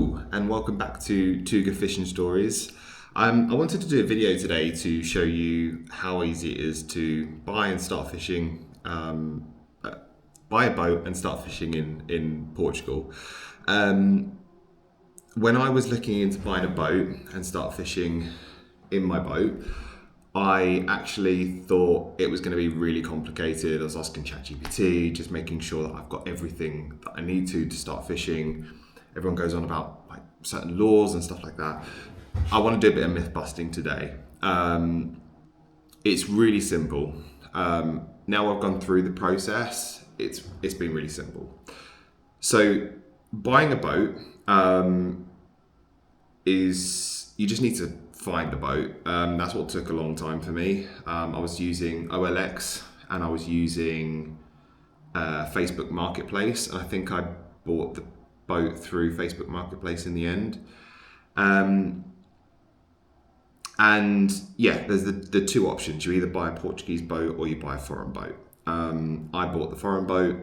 Hello and welcome back to Tuga Fishing Stories. I wanted to do a video today to show you how easy it is to buy and start fishing, buy a boat and start fishing in Portugal. When I was looking into buying a boat and start fishing in my boat, I actually thought it was going to be really complicated. I was asking ChatGPT, just making sure that I've got everything that I need to start fishing. Everyone goes on about like certain laws and stuff like that. I want to do a bit of myth busting today. It's really simple. Now I've gone through the process, it's been really simple. So buying a boat is, you just need to find the boat. That's what took a long time for me. I was using OLX and I was using Facebook Marketplace, and I think I bought the boat through Facebook Marketplace in the end. And yeah, there's the two options. You either buy a Portuguese boat or you buy a foreign boat. I bought the foreign boat.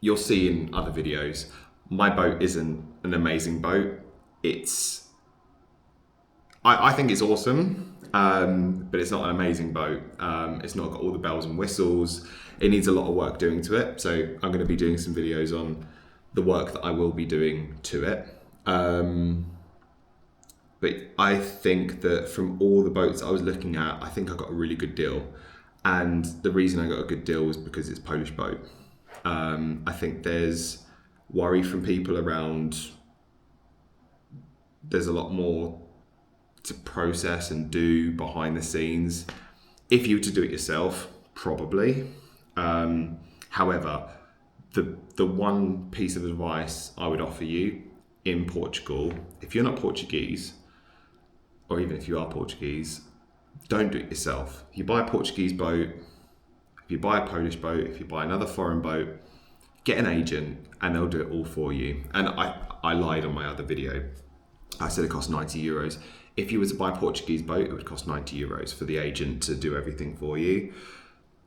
You'll see in other videos, my boat isn't an amazing boat. I think it's awesome, but it's not an amazing boat. It's not got all the bells and whistles. It needs a lot of work doing to it. So I'm going to be doing some videos on the work that I will be doing to it. But I think that from all the boats I was looking at, I think I got a really good deal. And the reason I got a good deal was because it's a Polish boat. I think there's worry from people around, there's a lot more to process and do behind the scenes. If you were to do it yourself, probably. However, the one piece of advice I would offer you in Portugal, if you're not Portuguese, or even if you are Portuguese, don't do it yourself. If you buy a Portuguese boat, if you buy a Polish boat, if you buy another foreign boat, get an agent and they'll do it all for you. And I lied on my other video. I said it cost 90 euros. If you were to buy a Portuguese boat, it would cost 90 euros for the agent to do everything for you.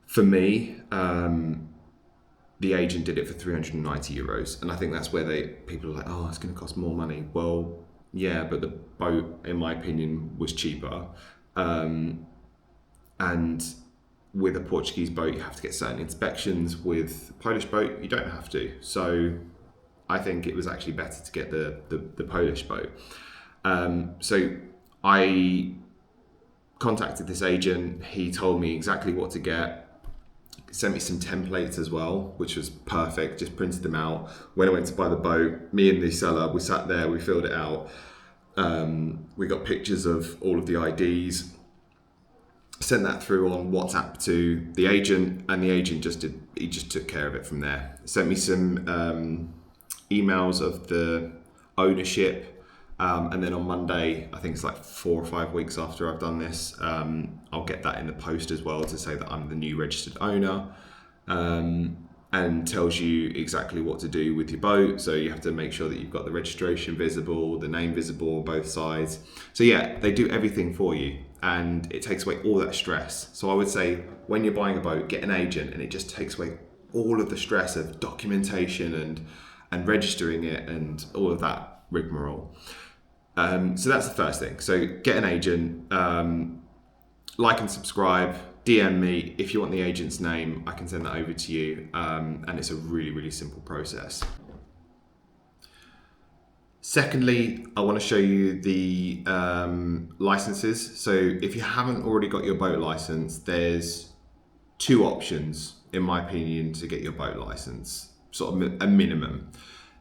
For me, the agent did it for 390 euros. And I think that's where people are like, oh, it's going to cost more money. Well, yeah, but the boat, in my opinion, was cheaper. And with a Portuguese boat, you have to get certain inspections. With a Polish boat, you don't have to. So I think it was actually better to get the Polish boat. So I contacted this agent. He told me exactly what to get. Sent me some templates as well, which was perfect. Just printed them out. When I went to buy the boat, me and the seller, we sat there, we filled it out. We got pictures of all of the IDs. Sent that through on WhatsApp to the agent, and the agent just took care of it from there. Sent me some emails of the ownership. And then on Monday, I think it's like 4 or 5 weeks after I've done this, I'll get that in the post as well to say that I'm the new registered owner, and tells you exactly what to do with your boat. So you have to make sure that you've got the registration visible, the name visible on both sides. So yeah, they do everything for you and it takes away all that stress. So I would say when you're buying a boat, get an agent, and it just takes away all of the stress of documentation and registering it and all of that rigmarole. So that's the first thing. So get an agent, like and subscribe, DM me. If you want the agent's name, I can send that over to you. And it's a really, really simple process. Secondly, I want to show you the licenses. So if you haven't already got your boat license, there's 2 options, in my opinion, to get your boat license, sort of a minimum.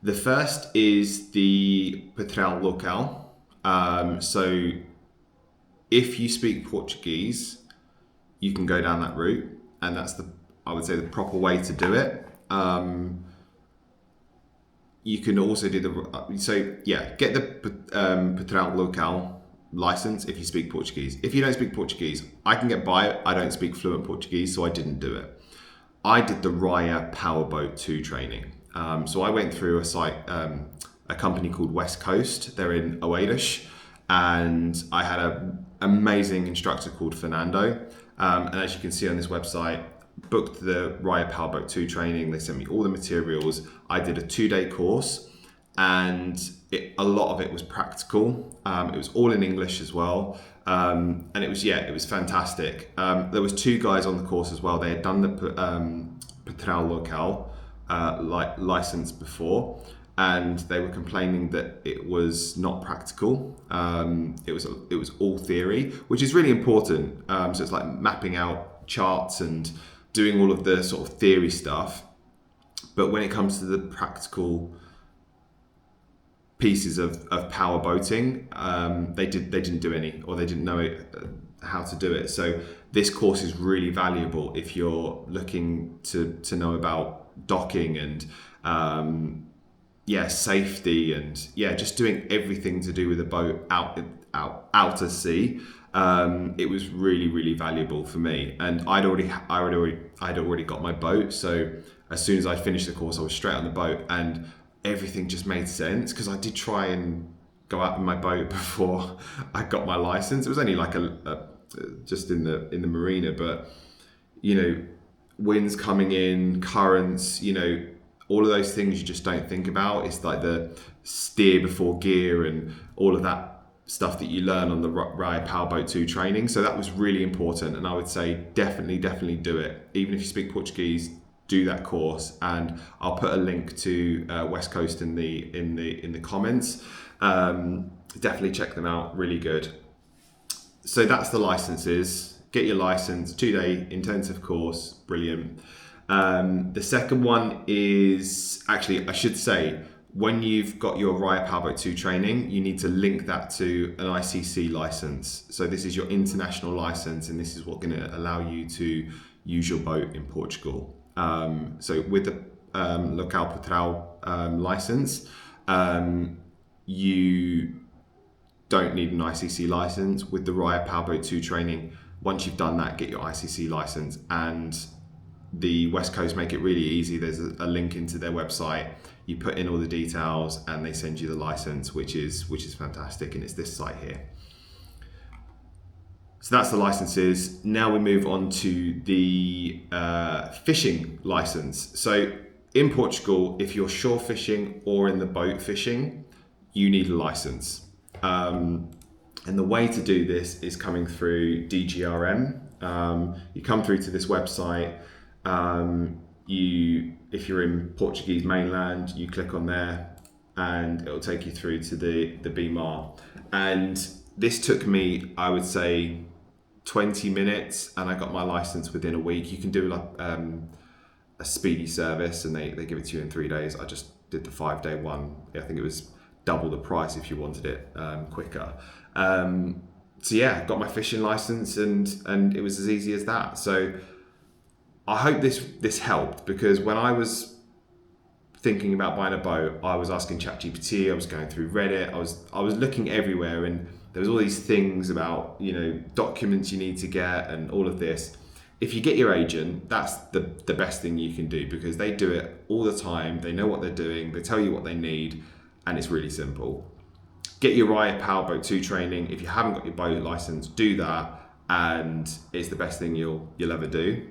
The first is the Patrão Local. So if you speak Portuguese, you can go down that route, and that's I would say the proper way to do it. You can also do get the Patrão Local license if you speak Portuguese. If you don't speak Portuguese, I can get by it. I don't speak fluent Portuguese, so I didn't do it. I did the Raya Powerboat 2 training. So I went through a company called West Coast. They're in Oeiras, and I had an amazing instructor called Fernando. And as you can see on this website, booked the Raya Powerboat 2 training. They sent me all the materials. I did a 2-day course, and a lot of it was practical. It was all in English as well, and it was fantastic. There was 2 guys on the course as well. They had done the Patrão Local license before, and they were complaining that it was not practical. It was all theory, which is really important. So it's like mapping out charts and doing all of the sort of theory stuff. But when it comes to the practical pieces of power boating, they didn't do any, or they didn't know how to do it. So this course is really valuable if you're looking to know about docking and safety and just doing everything to do with a boat out to sea. It was really valuable for me, and I'd already got my boat. So as soon as I finished the course, I was straight on the boat, and everything just made sense, because I did try and go out in my boat before I got my license. It was only like just in the marina, but winds coming in, currents, all of those things you just don't think about. It's like the steer before gear and all of that stuff that you learn on the Raya Powerboat 2 training. So that was really important, and I would say definitely do it. Even if you speak Portuguese, do that course, and I'll put a link to West Coast in the comments. Definitely check them out, really good. So that's the licenses. Get your license, 2-day intensive course, brilliant. The second one is, actually I should say, when you've got your Raya Powerboat 2 training, you need to link that to an ICC license. So this is your international license, and this is what's going to allow you to use your boat in Portugal. So with the Local Patrão license, you don't need an ICC license. With the Raya Powerboat 2 training, once you've done that, get your ICC license. And the West Coast make it really easy. There's a link into their website. You put in all the details, and they send you the license, which is fantastic. And it's this site here. So that's the licenses. Now we move on to the fishing license. So in Portugal, if you're shore fishing or in the boat fishing, you need a license. And the way to do this is coming through DGRM. You come through to this website. If you're in Portuguese mainland, you click on there, and it'll take you through to the BMAR. And this took me, I would say, 20 minutes, and I got my license within a week. You can do like a speedy service, and they give it to you in 3 days. I just did the 5-day one. I think it was double the price if you wanted it quicker. So yeah, got my fishing license, and it was as easy as that. So I hope this helped, because when I was thinking about buying a boat, I was asking ChatGPT, I was going through Reddit, I was looking everywhere, and there was all these things about documents you need to get and all of this. If you get your agent, that's the best thing you can do, because they do it all the time. They know what they're doing. They tell you what they need, and it's really simple. Get your Raya Powerboat 2 training. If you haven't got your boat license, do that, and it's the best thing you'll ever do.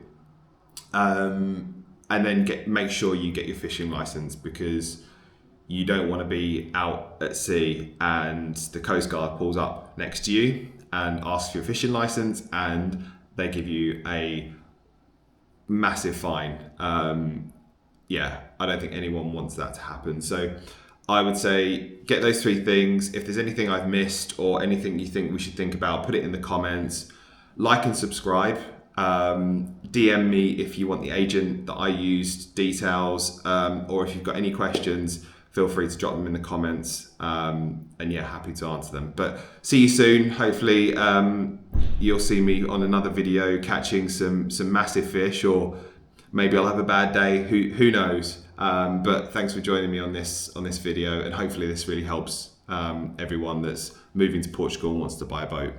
And then make sure you get your fishing license, because you don't want to be out at sea and the Coast Guard pulls up next to you and asks for your fishing license, and they give you a massive fine. I don't think anyone wants that to happen. So I would say get those 3 things. If there's anything I've missed or anything you think we should think about, put it in the comments. Like and subscribe. DM me if you want the agent that I used, details, or if you've got any questions, feel free to drop them in the comments, and happy to answer them. But see you soon. Hopefully you'll see me on another video catching some massive fish, or maybe I'll have a bad day, who knows. But thanks for joining me on this video, and hopefully this really helps everyone that's moving to Portugal and wants to buy a boat.